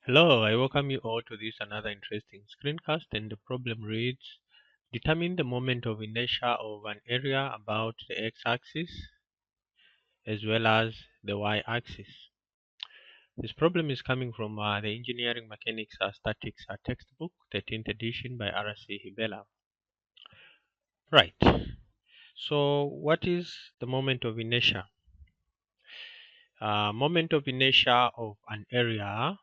Hello, I welcome you all to this another interesting screencast, and the problem reads: determine the moment of inertia of an area about the x-axis as well as the y-axis. This problem is coming from the Engineering Mechanics Statics textbook, 13th edition by R.C. Hibbeler. Right. So, what is the moment of inertia? Moment of inertia of an area.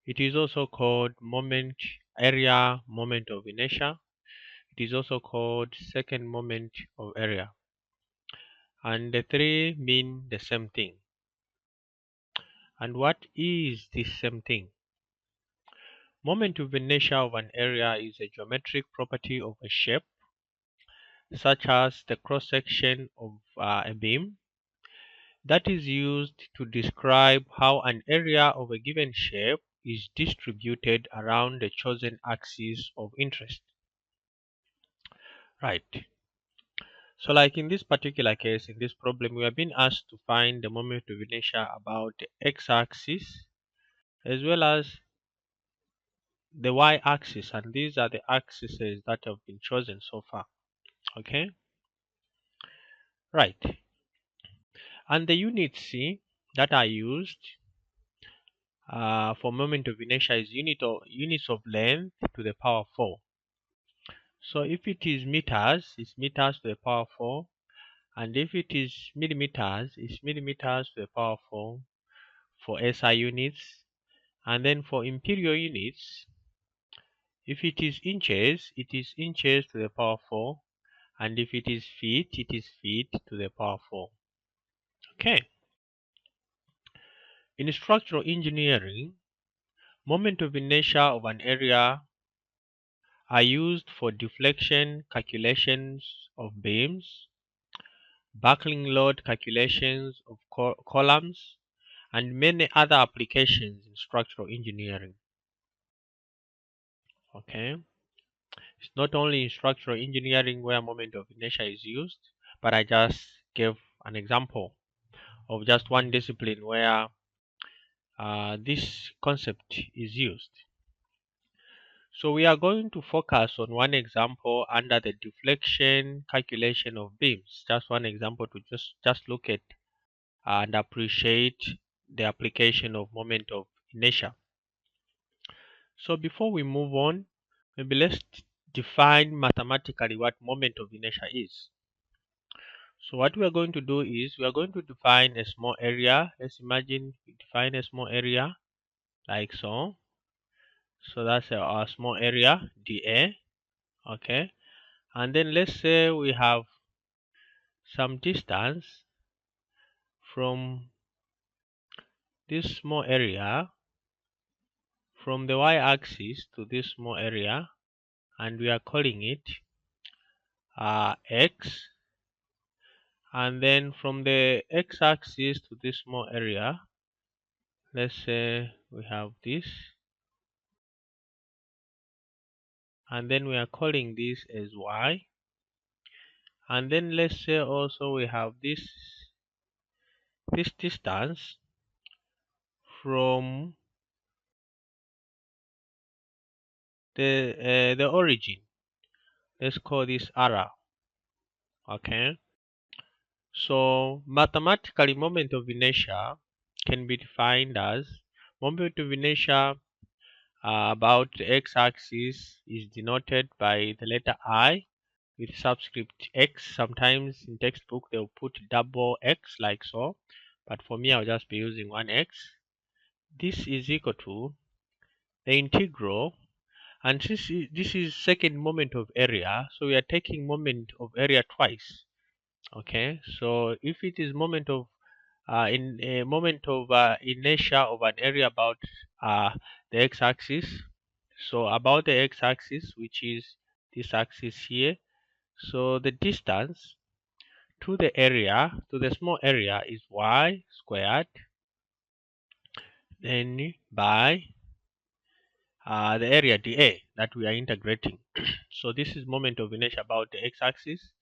It is also called moment of inertia. It is also called second moment of area, and the three mean the same thing. And what is this same thing? Moment of inertia of an area is a geometric property of a shape, such as the cross section of a beam, that is used to describe how an area of a given shape is distributed around the chosen axis of interest. Right. So like in this particular case, in this problem, we have been asked to find the moment of inertia about the x-axis as well as the y-axis, and these are the axes that have been chosen so far. Okay, right. And the units that are used for moment of inertia is units of length to the power 4. So if it is meters, it's meters to the power 4, and if it is millimeters, it's millimeters to the power 4 for SI units. And then for imperial units, if it is inches, it is inches to the power 4. And if it is feet, it is feet to the power 4. Okay. In structural engineering, moment of inertia of an area are used for deflection calculations of beams, buckling load calculations of columns, and many other applications in structural engineering. Okay. It's not only in structural engineering where moment of inertia is used, but I just gave an example of just one discipline where this concept is used. So we are going to focus on one example under the deflection calculation of beams. Just one example to just look at and appreciate the application of moment of inertia. So before we move on, maybe let's define mathematically what moment of inertia is. So what we are going to do is we are going to define a small area. Let's imagine we define a small area like so. So that's our small area dA. Okay. And then let's say we have some distance from this small area from the y-axis to this small area, and we are calling it x. And then from the x-axis to this small area, let's say we have this, and then we are calling this as y. And then let's say also we have this distance from the origin. Let's call this r. Okay. So mathematically, moment of inertia can be defined as moment of inertia about the x-axis is denoted by the letter I with subscript x. Sometimes in textbook they'll put double x like so, but for me I'll just be using one x. This is equal to the integral, and this is second moment of area, so we are taking moment of area twice. Okay, so if it is moment of in a moment of inertia of an area about the x-axis, so about the x-axis, which is this axis here, so the distance to the area, to the small area, is y squared, then by the area dA that we are integrating. So this is moment of inertia about the x-axis.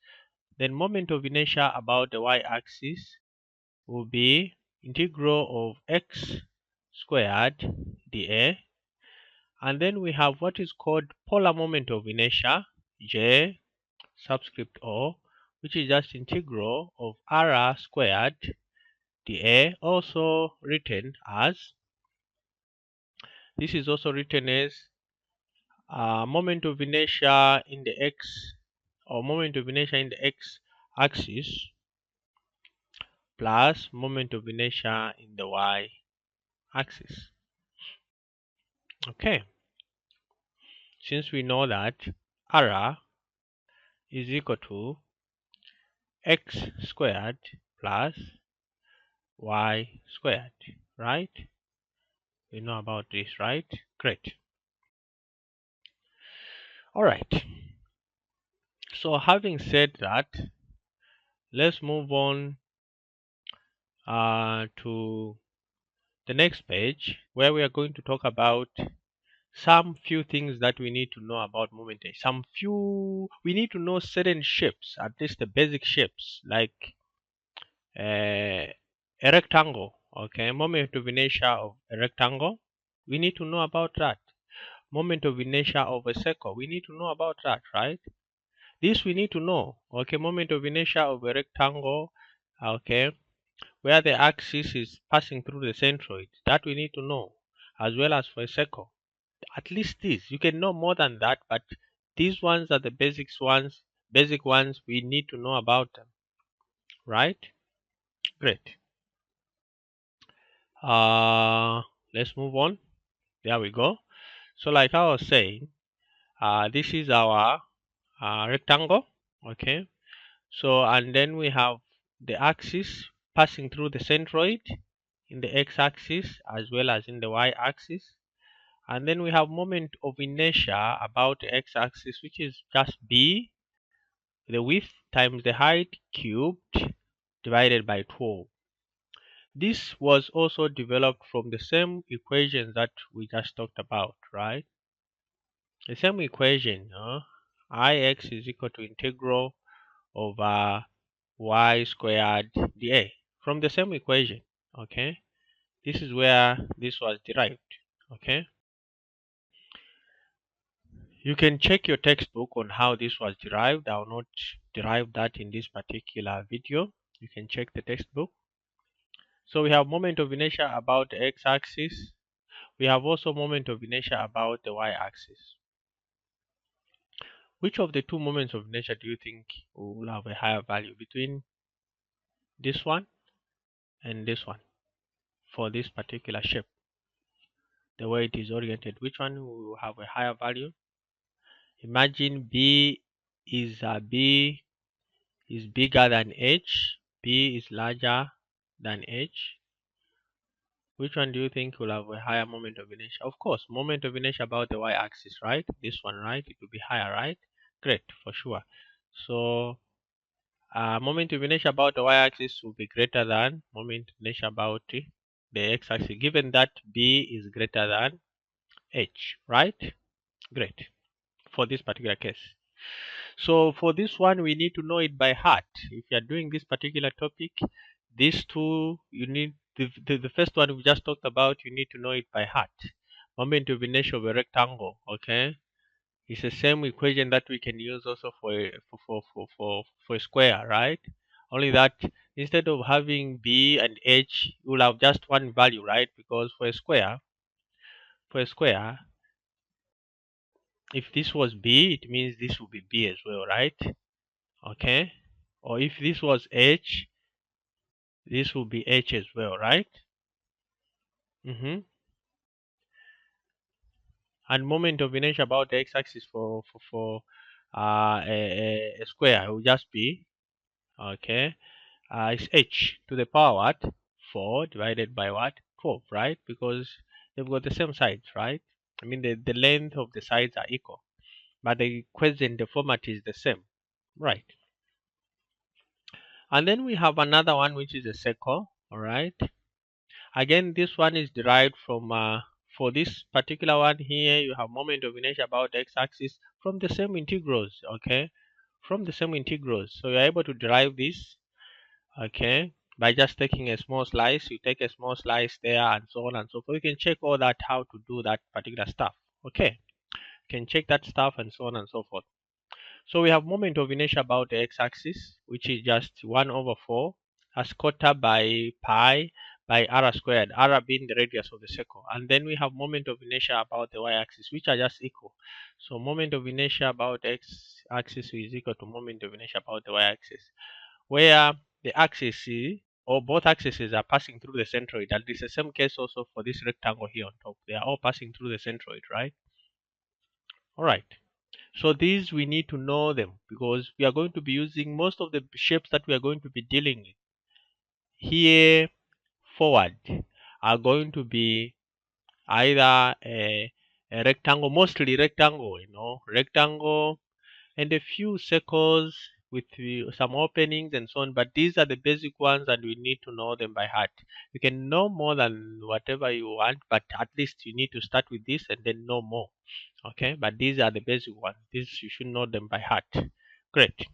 Then moment of inertia about the y-axis will be integral of x squared dA. And then we have what is called polar moment of inertia, J subscript O, which is just integral of R squared dA, also written as, this is also written as moment of inertia in the x, or moment of inertia in the x axis plus moment of inertia in the y axis. Okay, since we know that R is equal to x squared plus y squared, right? We know about this, right? Great. All right. So having said that, let's move on to the next page, where we are going to talk about some few things that we need to know about moment. We need to know certain shapes, at least the basic shapes, like a rectangle. Okay, moment of inertia of a rectangle, we need to know about that. Moment of inertia of a circle, we need to know about that, right? This we need to know. Okay, moment of inertia of a rectangle, okay, where the axis is passing through the centroid, that we need to know, as well as for a circle. At least this, you can know more than that, but these ones are the basic ones we need to know about them, right? Great. Let's move on. There we go. So like I was saying, this is our rectangle. Okay, so and then we have the axis passing through the centroid in the x-axis as well as in the y-axis, and then we have moment of inertia about the x-axis, which is just b, the width times the height cubed divided by 12. This was also developed from the same equation that we just talked about, right? The same equation, Ix is equal to integral over y squared dA, from the same equation. Okay, this is where this was derived. Okay, you can check your textbook on how this was derived. I will not derive that in this particular video. You can check the textbook. So we have moment of inertia about the x-axis. We have also moment of inertia about the y-axis. Which of the two moments of inertia do you think will have a higher value between this one and this one for this particular shape? The way it is oriented, which one will have a higher value? Imagine B is bigger than H, B is larger than H. Which one do you think will have a higher moment of inertia? Of course, moment of inertia about the y-axis, right? This one, right? It will be higher, right? Great, for sure. So moment of inertia about the y-axis will be greater than moment of inertia about the x-axis, given that B is greater than H, right? Great, for this particular case. So for this one, we need to know it by heart. If you are doing this particular topic, these two, you need the first one we just talked about, you need to know it by heart. Moment of inertia of a rectangle, okay? It's the same equation that we can use also for a square, right? Only that instead of having B and H, you'll have just one value, right? Because for a square, if this was B, it means this will be B as well, right? Okay. Or if this was H, this will be H as well, right? And moment of inertia about the x-axis for a square will just be, okay, it's H to the power what? 4 divided by what? 12, right? Because they've got the same sides, right? I mean, the length of the sides are equal, but the question, the format is the same, right? And then we have another one, which is a circle, all right? Again, this one is derived from, for this particular one here, you have moment of inertia about the x-axis from the same integrals, okay? From the same integrals. So you're able to derive this, okay, by just taking a small slice. You take a small slice there and so on and so forth. You can check all that, how to do that particular stuff. Okay, you can check that stuff and so on and so forth. So we have moment of inertia about the x-axis, which is just 1 over 4 as quarter by pi by r squared, r being the radius of the circle. And then we have moment of inertia about the y-axis, which are just equal. So moment of inertia about x-axis is equal to moment of inertia about the y-axis, where the axis or both axes are passing through the centroid. And it's the same case also for this rectangle here on top. They are all passing through the centroid, right? All right. So these we need to know them because we are going to be using most of the shapes that we are going to be dealing with here forward are going to be either a rectangle, mostly rectangle, rectangle, and a few circles with some openings and so on. But these are the basic ones and we need to know them by heart. You can know more than whatever you want, but at least you need to start with this and then know more. Okay, but these are the basic ones. These you should know them by heart. Great.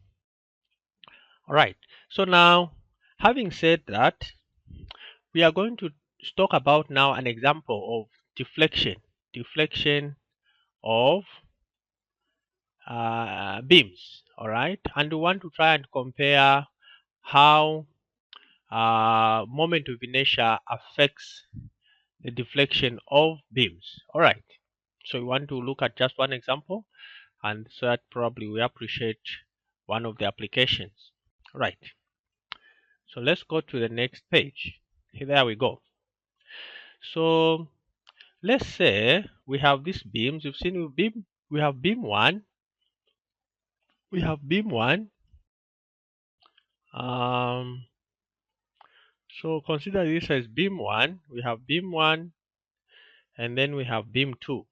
All right. So now, having said that, we are going to talk about now an example of deflection of beams. All right, and we want to try and compare how moment of inertia affects the deflection of beams. All right. So we want to look at just one example, and so that probably we appreciate one of the applications. Right. So let's go to the next page. There we go. So let's say we have these beams. You've seen we have beam one. We have beam one. So consider this as beam one. We have beam one, and then we have beam two.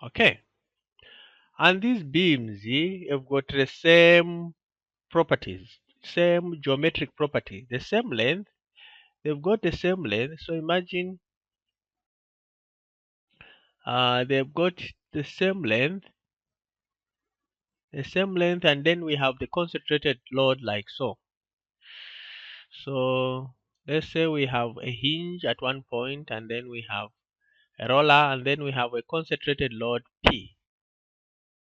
Okay. And these beams have got the same properties, same geometric property, the same length. They've got the same length. So imagine they've got the same length, and then we have the concentrated load like so. So let's say we have a hinge at one point, and then we have a roller, and then we have a concentrated load P.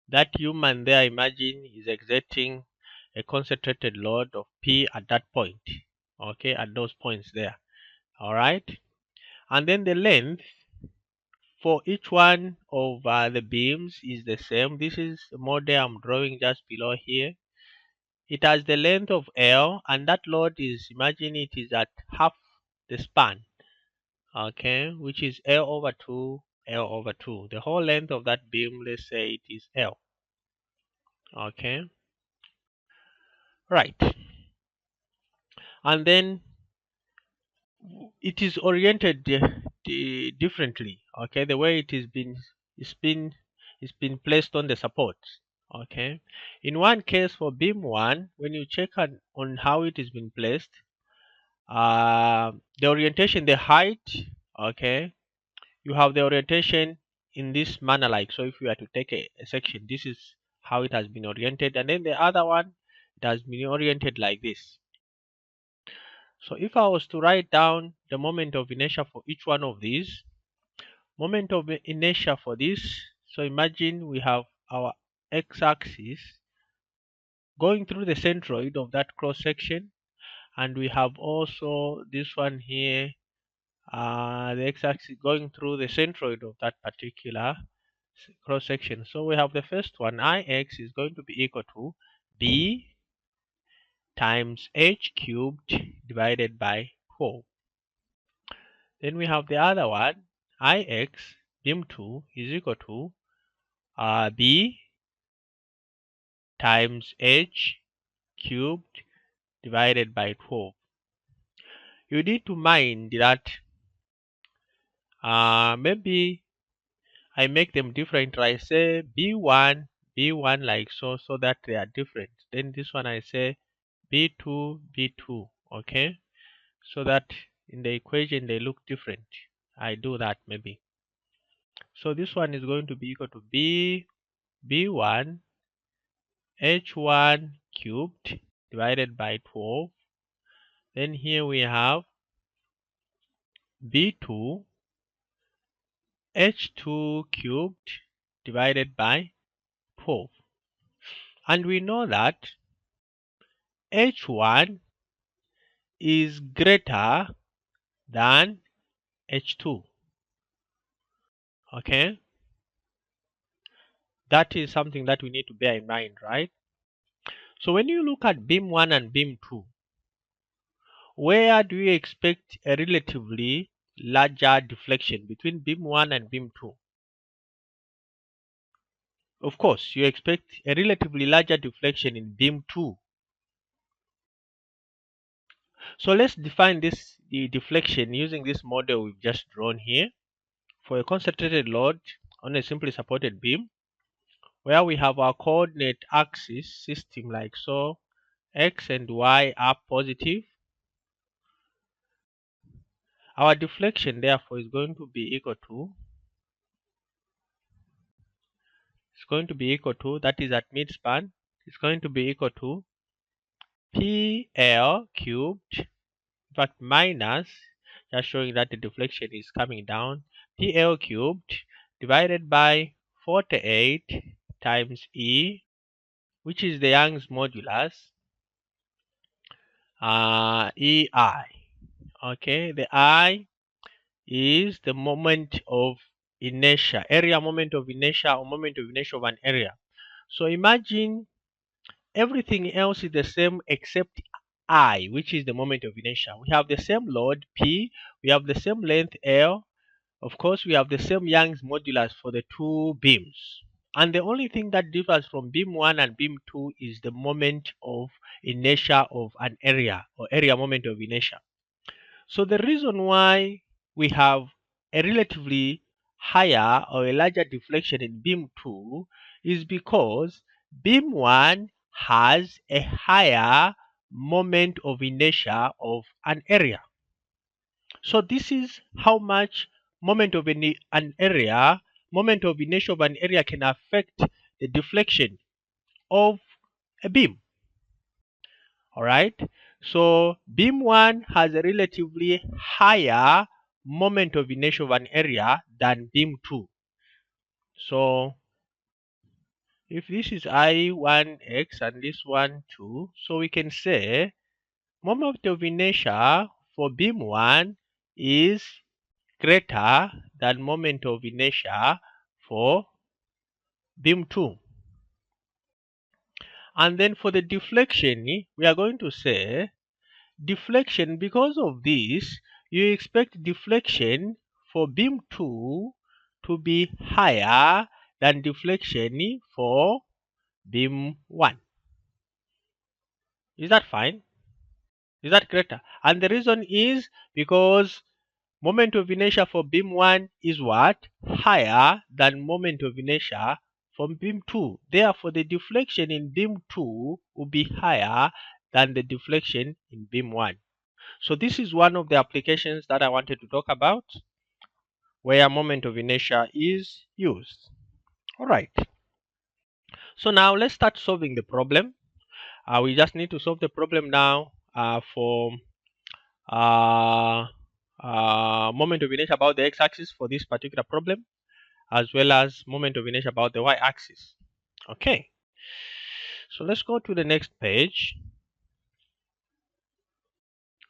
That human there, imagine, is exerting a concentrated load of P at that point. Okay, at those points there. All right. And then the length for each one of the beams is the same. This is the model I'm drawing just below here. It has the length of L, and that load is, imagine it is at half the span, okay, which is L over 2, L over 2. The whole length of that beam, let's say it is L, okay, right. And then it is oriented differently, okay, the way it is it's been placed on the supports. Okay, in one case for beam one, when you check on how it has been placed, the orientation, the height, okay, you have the orientation in this manner, like so. If you are to take a section, this is how it has been oriented, and then the other one, it has been oriented like this. So if I was to write down the moment of inertia for each one of these, moment of inertia for this, so imagine we have our x-axis going through the centroid of that cross section, and we have also this one here, the x-axis going through the centroid of that particular cross section. So we have the first one, Ix is going to be equal to B times H cubed divided by 4. Then we have the other one, Ix beam 2 is equal to B times H cubed divided by 12. You need to mind that maybe I make them different. I say B1, B1 like so, so that they are different. Then this one I say B2, B2, okay? So that in the equation they look different. I do that maybe. So this one is going to be equal to B1 H1 cubed divided by 12 Then here we have B2 H2 cubed divided by 12. And we know that H1 is greater than H2. Okay, that is something that we need to bear in mind, right? So when you look at beam 1 and beam 2, where do you expect a relatively larger deflection between beam 1 and beam 2? Of course, you expect a relatively larger deflection in beam 2. So let's define the deflection using this model we've just drawn here for a concentrated load on a simply supported beam, where we have our coordinate axis system like so. X and Y are positive. Our deflection therefore is going to be equal to, that is at midspan, it's going to be equal to PL cubed, in fact minus, just showing that the deflection is coming down, PL cubed divided by 48 times E, which is the Young's modulus, EI. Okay, the I is the moment of inertia, area moment of inertia, or moment of inertia of an area. So imagine everything else is the same except I, which is the moment of inertia. We have the same load P, we have the same length L, of course we have the same Young's modulus for the two beams. And the only thing that differs from beam 1 and beam 2 is the moment of inertia of an area, or area moment of inertia. So the reason why we have a relatively higher or a larger deflection in beam 2 is because beam 1 has a higher moment of inertia of an area. So this is how much moment of an area, moment of inertia of an area can affect the deflection of a beam. All right. So beam 1 has a relatively higher moment of inertia of an area than beam 2. So if this is I1x and this one 2, so we can say moment of inertia for beam 1 is greater than moment of inertia for beam 2. And then for the deflection, we are going to say deflection, because of this, you expect deflection for beam 2 to be higher than deflection for beam 1. Is that fine? Is that greater? And the reason is because moment of inertia for beam 1 is what? Higher than moment of inertia from beam 2. Therefore, the deflection in beam 2 will be higher than the deflection in beam 1. So this is one of the applications that I wanted to talk about where moment of inertia is used. All right. So now let's start solving the problem. We just need to solve the problem now for moment of inertia about the x-axis for this particular problem, as well as moment of inertia about the y-axis. Okay. So let's go to the next page.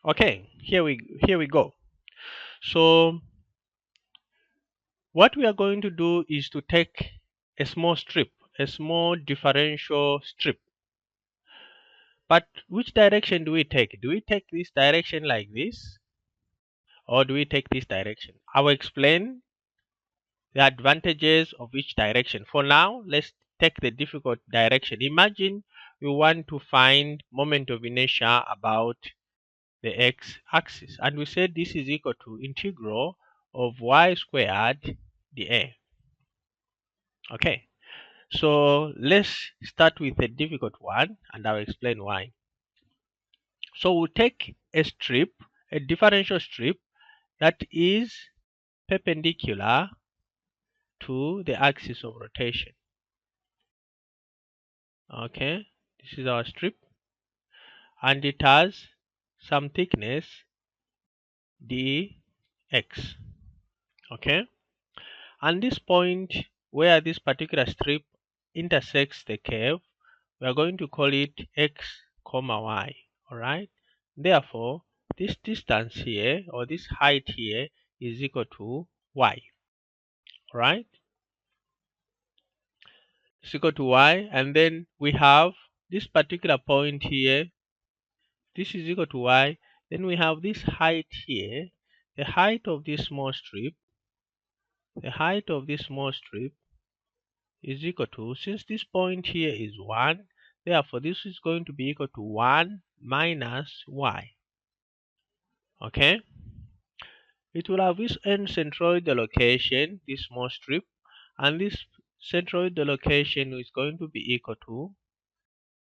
Okay, here we go. So what we are going to do is to take a small strip, a small differential strip. But which direction do we take? Do we take this direction like this, or do we take this direction? I will explain the advantages of each direction. For now, let's take the difficult direction. Imagine we want to find moment of inertia about the x-axis, and we said this is equal to integral of y squared dA. Okay. So let's start with a difficult one, and I'll explain why. So we'll take a strip, a differential strip that is perpendicular to the axis of rotation. Okay, this is our strip, and it has some thickness dx. Okay, and this point where this particular strip intersects the curve, we are going to call it x comma y. All right, therefore this distance here, or this height here, is equal to y. All right, it's equal to y, and then we have this particular point here, this is equal to y. Then we have this height here, the height of this small strip, the height of this small strip is equal to, since this point here is 1, therefore this is going to be equal to 1 minus y. Okay, it will have this end centroid location, this small strip, and this centroid location is going to be equal to,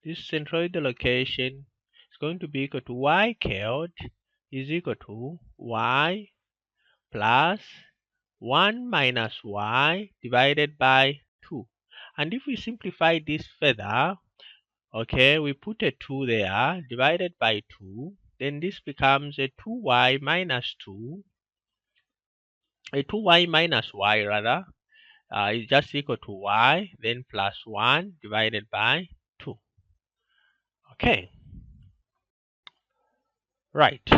this centroid location is going to be equal to y cubed is equal to y plus 1 minus y divided by 2. And if we simplify this further, okay, we put a 2 there divided by 2, then this becomes a 2y minus 2, a 2y minus y rather, is just equal to y, then plus 1 divided by 2. Okay, right.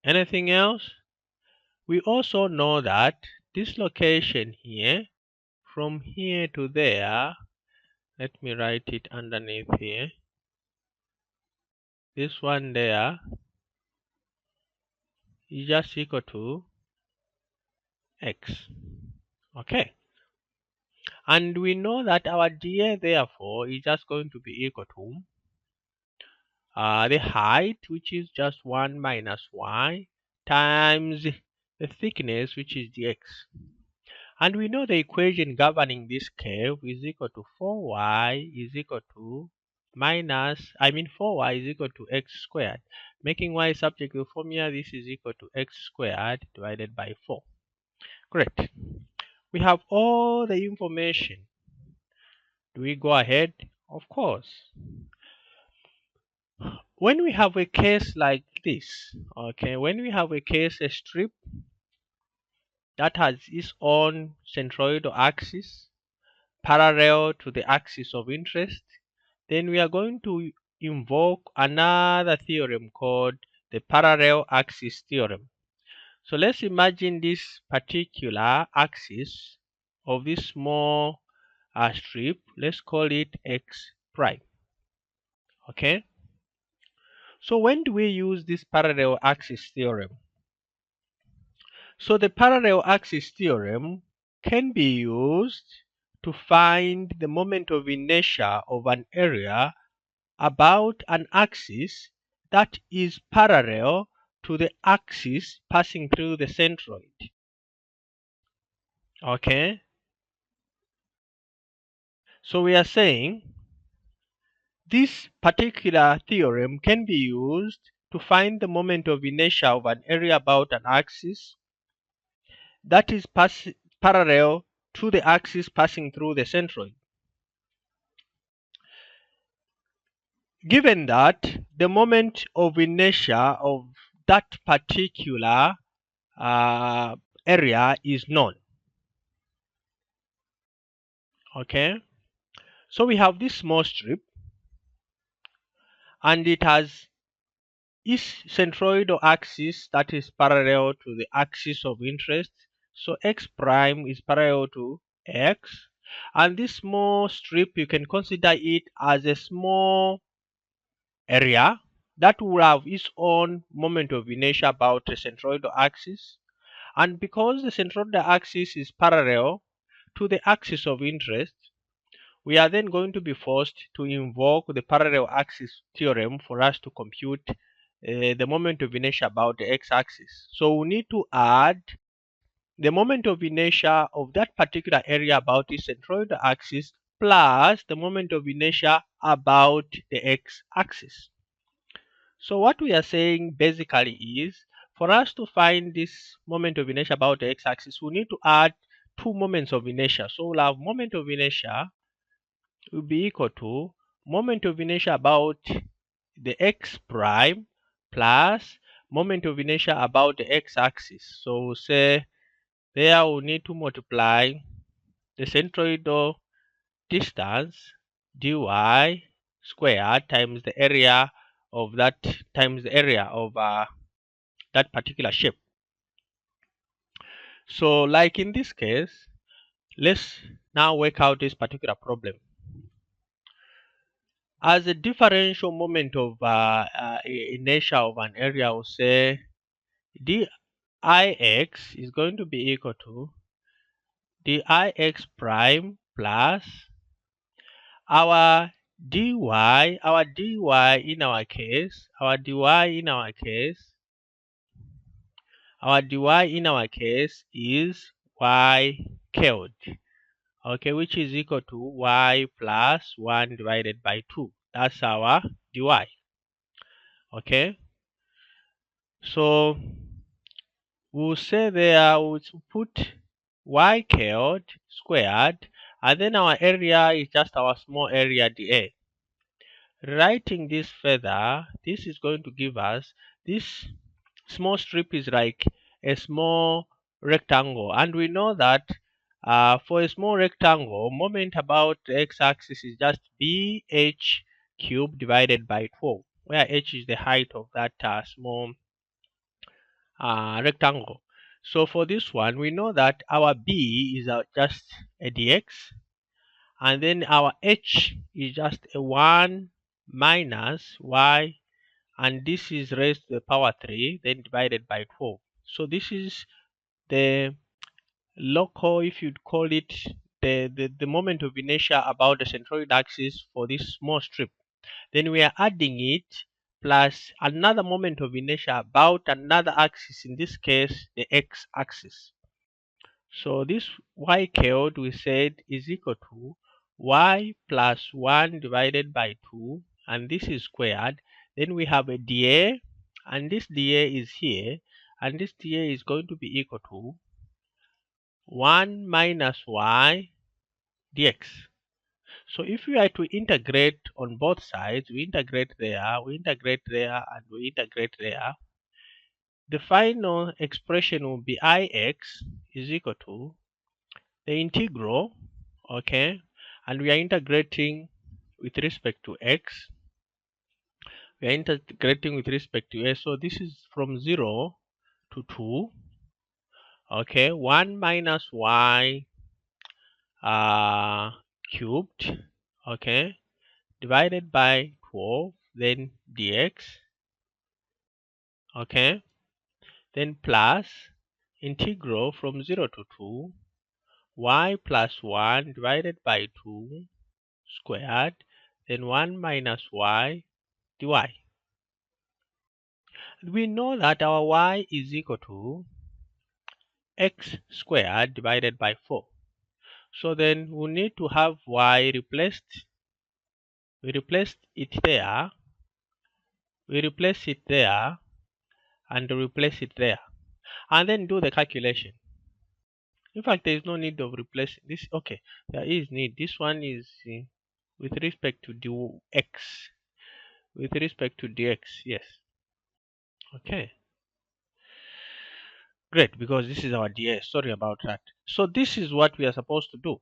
Anything else? We also know that this location here, from here to there, let me write it underneath here, this one there is just equal to x. Okay, and we know that our dA therefore is just going to be equal to the height, which is just 1 minus y, times the thickness, which is dx. And we know the equation governing this curve is equal to 4y is equal to 4y is equal to x squared. Making y subject to the formula, this is equal to x squared divided by 4. Great. We have all the information. Do we go ahead? Of course. When we have a case like this, okay, when we have a case, a strip that has its own centroidal axis parallel to the axis of interest, then we are going to invoke another theorem called the parallel axis theorem. So let's imagine this particular axis of this small strip, let's call it x prime. Okay, so when do we use this parallel axis theorem? So the parallel axis theorem can be used to find the moment of inertia of an area about an axis that is parallel to the axis passing through the centroid. Okay, so we are saying this particular theorem can be used to find the moment of inertia of an area about an axis that is parallel to the axis passing through the centroid. Given that the moment of inertia of that particular area is known. Okay, so we have this small strip and it has its centroidal axis that is parallel to the axis of interest. So x prime is parallel to x, and this small strip, you can consider it as a small area that will have its own moment of inertia about the centroidal axis. And because the centroidal axis is parallel to the axis of interest, we are then going to be forced to invoke the parallel axis theorem for us to compute the moment of inertia about the x-axis. So we need to add the moment of inertia of that particular area about the centroidal axis plus the moment of inertia about the x-axis. So what we are saying basically is, for us to find this moment of inertia about the x-axis, we need to add two moments of inertia. So we'll have moment of inertia will be equal to moment of inertia about the x prime plus moment of inertia about the x-axis. So we'll say there we need to multiply the centroidal distance dy squared times the area of that that particular shape. So like in this case, let's now work out this particular problem. As a differential moment of inertia of an area, we'll say dix is going to be equal to dix prime plus our dy in our case, our dy in our case is y cubed, okay, which is equal to y plus 1 divided by 2. That's our dy. Okay, so we'll say there, we'll put y cubed squared, and then our area is just our small area dA. Writing this further, this is going to give us this small strip is like a small rectangle, and we know that for a small rectangle, moment about the x-axis is just bh cubed divided by 12, where h is the height of that small rectangle. So for this one, we know that our b is just a dx, and then our h is just a 1 minus y, and this is raised to the power 3, then divided by 12. So this is the local, if you'd call it, the moment of inertia about the centroid axis for this small strip. Then we are adding it plus another moment of inertia about another axis, in this case the x-axis. So this y cubed, we said, is equal to y plus 1 divided by 2, and this is squared. Then we have a dA, and this dA is here, and this dA is going to be equal to 1 minus y dx. So if we are to integrate on both sides, we integrate there, and we integrate there, the final expression will be ix is equal to the integral, okay, and we are integrating with respect to x, we are integrating with respect to s. So this is from 0 to 2, okay, 1 minus y cubed, okay, divided by 12, then dx, okay, then plus integral from 0 to 2 y plus 1 divided by 2 squared, then 1 minus y dy. We know that our y is equal to x squared divided by 4. So then we need to have y replaced. We replace it there, and replace it there, and then do the calculation. In fact, there is no need of replacing this. Okay, there is need. This one is with respect to dx, with respect to dx. Yes. Okay. Great, because this is our ds. Sorry about that. So this is what we are supposed to do.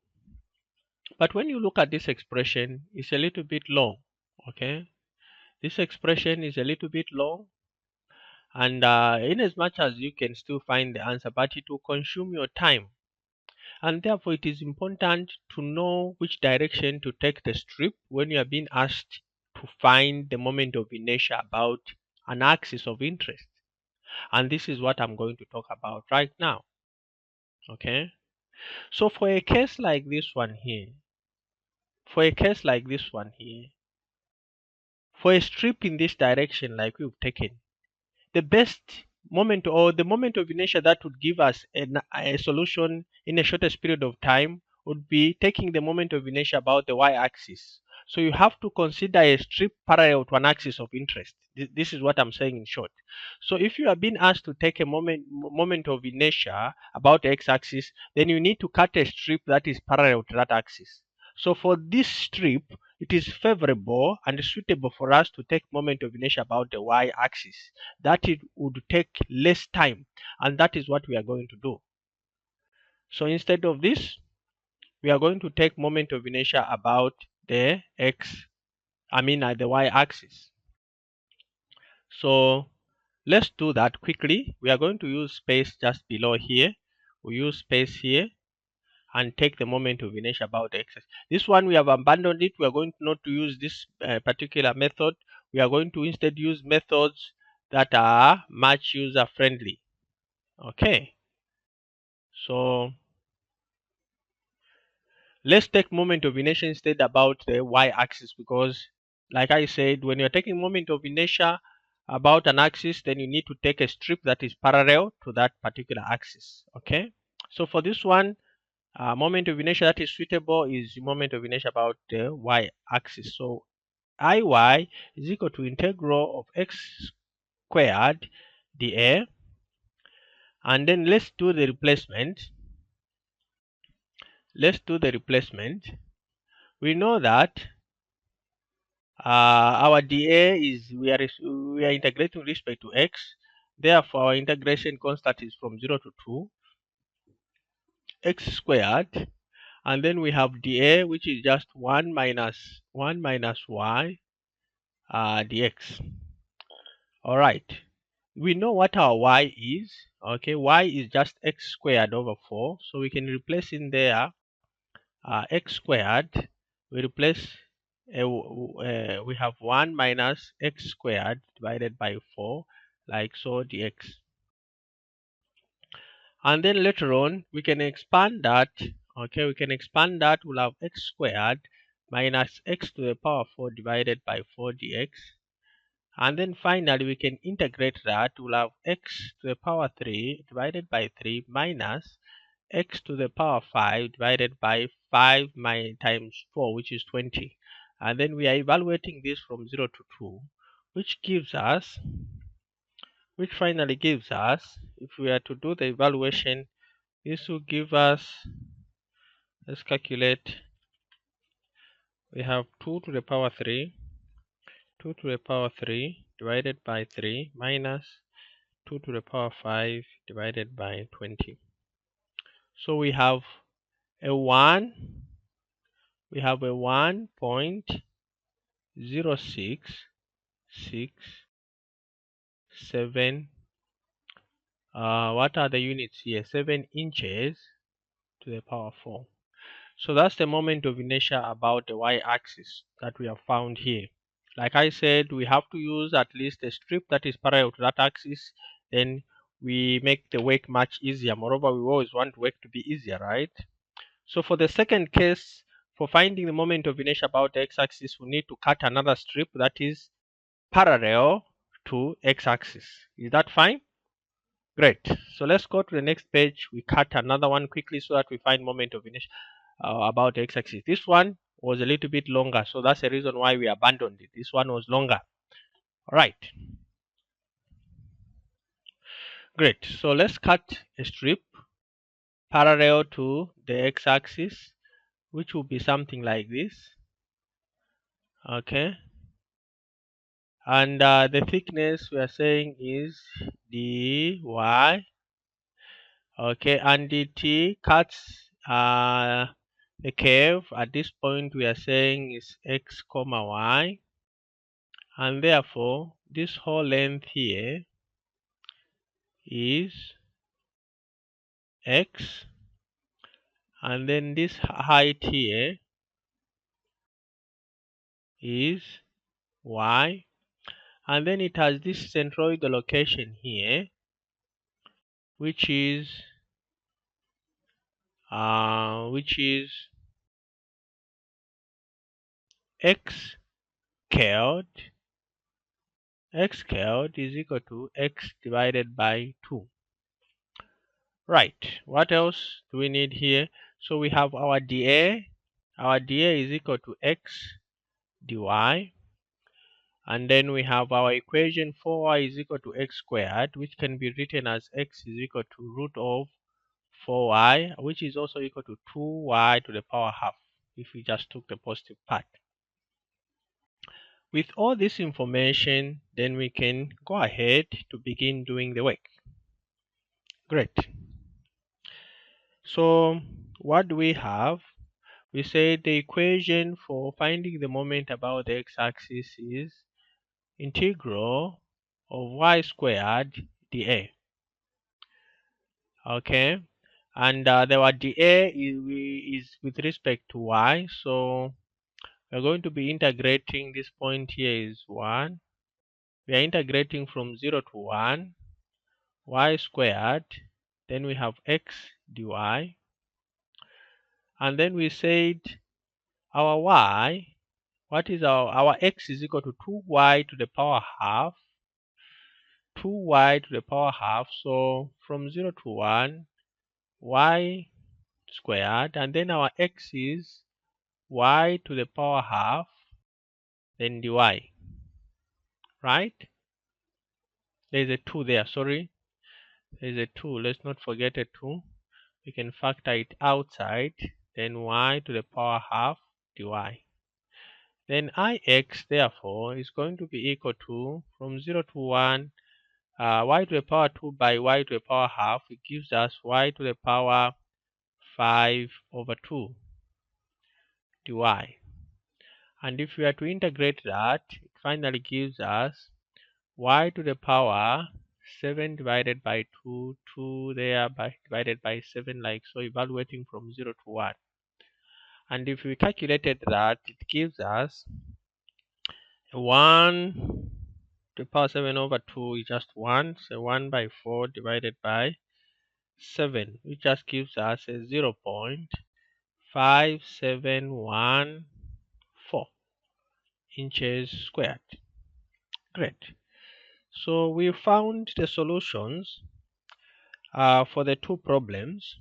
But when you look at this expression, it's a little bit long. Okay. This expression is a little bit long, and in as much as you can still find the answer, but it will consume your time, and therefore it is important to know which direction to take the strip when you are being asked to find the moment of inertia about an axis of interest. And this is what I'm going to talk about right now. Okay, so for a case like this one here, for a strip in this direction like we've taken, the best moment, or the moment of inertia that would give us a solution in a shortest period of time, would be taking the moment of inertia about the y-axis. So you have to consider a strip parallel to an axis of interest. This is what I'm saying in short. So if you are being asked to take a moment of inertia about the x-axis, then you need to cut a strip that is parallel to that axis. So for this strip, it is favorable and suitable for us to take moment of inertia about the y-axis. That it would take less time, and that is what we are going to do. So instead of this, we are going to take moment of inertia about the the y-axis. So let's do that quickly. We are going to use space just below here. We use space here and take the moment of inertia about the x-axis. This one we have abandoned it. We are going not to use this particular method. We are going to instead use methods that are much user friendly. Okay, so let's take moment of inertia instead about the y-axis, because like I said, when you're taking moment of inertia about an axis, then you need to take a strip that is parallel to that particular axis. Okay, so for this one, moment of inertia that is suitable is moment of inertia about the y-axis. So Iy is equal to integral of x squared dA, and then let's do the replacement. We know that our dA is we are integrating with respect to x. Therefore, our integration constant is from 0 to 2 x squared, and then we have dA, which is just 1 minus y dx. All right, we know what our y is. Okay, y is just x squared over 4, so we can replace in there x squared. We replace we have 1 minus x squared divided by 4, like so, dx. And then later on we can expand that. Okay, we can expand that. We'll have x squared minus x to the power 4 divided by 4 dx. And then finally we can integrate that. We'll have x to the power 3 divided by 3 minus x to the power 5 divided by 5 times 4, which is 20. And then we are evaluating this from 0 to 2, which finally gives us, if we are to do the evaluation, this will give us, let's calculate, we have 2 to the power 3 divided by 3 minus 2 to the power 5 divided by 20. So we have a 1.0667, what are the units here? 7 inches to the power 4. So that's the moment of inertia about the y-axis that we have found here. Like I said, we have to use at least a strip that is parallel to that axis. Then we make the work much easier. Moreover, we always want work to be easier, right? So for the second case, for finding the moment of inertia about the x-axis, we need to cut another strip that is parallel to x-axis. Is that fine? Great. So let's go to the next page. We cut another one quickly so that we find moment of inertia about the x-axis. This one was a little bit longer, so that's the reason why we abandoned it. This one was longer. All right. Great. So let's cut a strip parallel to the x-axis, which will be something like this. Okay. And the thickness we are saying is dy. Okay, and dt cuts the curve at this point we are saying is x comma y, and therefore this whole length here is x, and then this height here is y, and then it has this centroid location here, which is x curled. X curled is equal to x divided by 2. Right, what else do we need here? So we have our dA. Our dA is equal to x dy, and then we have our equation for y is equal to x squared, which can be written as x is equal to root of 4y, which is also equal to 2y to the power half if we just took the positive part. With all this information, then we can go ahead to begin doing the work. Great. So what do we have? We say the equation for finding the moment about the x-axis is integral of y squared dA. Okay, and our dA is with respect to y, so we're going to be integrating. This point here is 1. We are integrating from 0 to 1, y squared, then we have x dy, and then we said our y, what is our x is equal to 2y to the power half, 2y to the power half. So from 0 to 1, y squared, and then our x is y to the power half, then dy, right? There's a 2 there, sorry. There's a 2, let's not forget a 2. We can factor it outside, then y to the power half dy. Then ix, therefore, is going to be equal to, from 0 to 1, y to the power 2 by y to the power half. It gives us y to the power 5 over 2 dy. And if we are to integrate that, it finally gives us y to the power 7 divided by 2, 2 there divided by 7, like so, evaluating from 0 to 1. And if we calculated that, it gives us 1 to the power 7 over 2 is just 1, so 1 by 4 divided by 7, which just gives us a 0.5714 inches squared. Great. So we found the solutions for the two problems.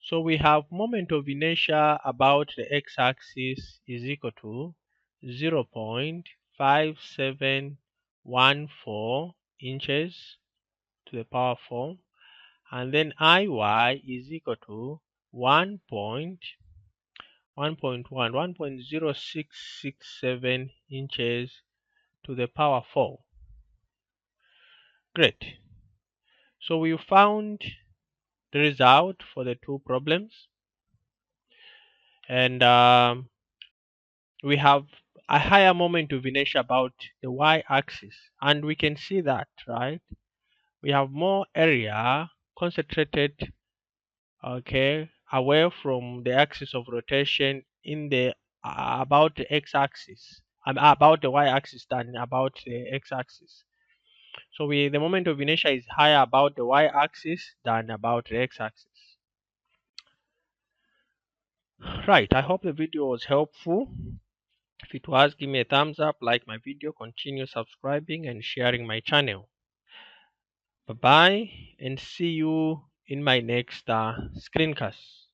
So we have moment of inertia about the x-axis is equal to 0.5714 inches to the power 4, and then Iy is equal to 1.0667 inches to the power 4. Great. So we found the result for the two problems, and we have a higher moment of inertia about the y-axis, and we can see that, right? We have more area concentrated, okay, away from the axis of rotation in the about the x-axis, about the y-axis than about the x-axis. So the moment of inertia is higher about the y-axis than about the x-axis. Right, I hope the video was helpful. If it was, give me a thumbs up, like my video, continue subscribing and sharing my channel. Bye bye, and see you in my next screencast.